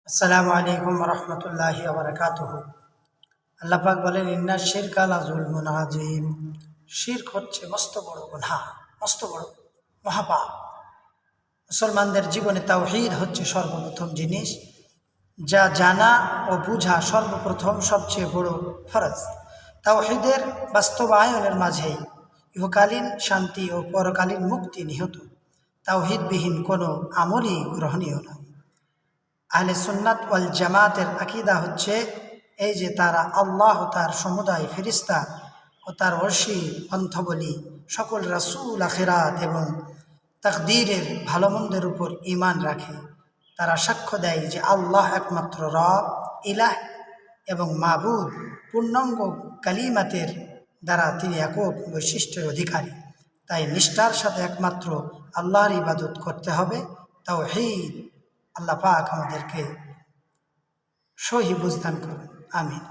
আসসালামু আলাইকুম রহমতুল্লাহি ওয়া বারাকাতুহু। আল্লাহ পাক বলেন, ইন্না শিরকা লা যুলমুন আযীম। শিরক হচ্ছে মস্ত বড় গুনাহ, মস্ত বড় মহাপাপ। মুসলমানদের জীবনে তাওহীদ হচ্ছে সর্বপ্রথম জিনিস, যা জানা ও বুঝা সর্বপ্রথম সবচেয়ে বড় ফরজ। তাওহীদের বাস্তবায়নের মাঝেই ইহকালীন শান্তি ও পরকালীন মুক্তি নিহিত। তাওহীদবিহীন কোনো আমলই গ্রহণীয় নয়। আহলে সুন্নাত ওয়াল জামাতের আকীদা হচ্ছে এই যে তারা আল্লাহ, তার সমুদায় ফেরেশতা ও তার অর্শী পন্থবলী সকল রাসূল, আখিরাত এবং তাকদীরের ভালো মন্দের উপর ঈমান রাখে। তারা সাক্ষ্য দেয় যে আল্লাহ একমাত্র রব, ইলাহ এবং মাবুদ। পূর্ণাঙ্গ কালিমাতের দ্বারা তিনি একক বৈশিষ্ট্যের অধিকারী। তাই নিষ্ঠার সাথে একমাত্র আল্লাহর ইবাদত করতে হবে। তাওহীদ। আল্লাহ পাক আমাদেরকে সহি বুঝদান করুন। আমিন।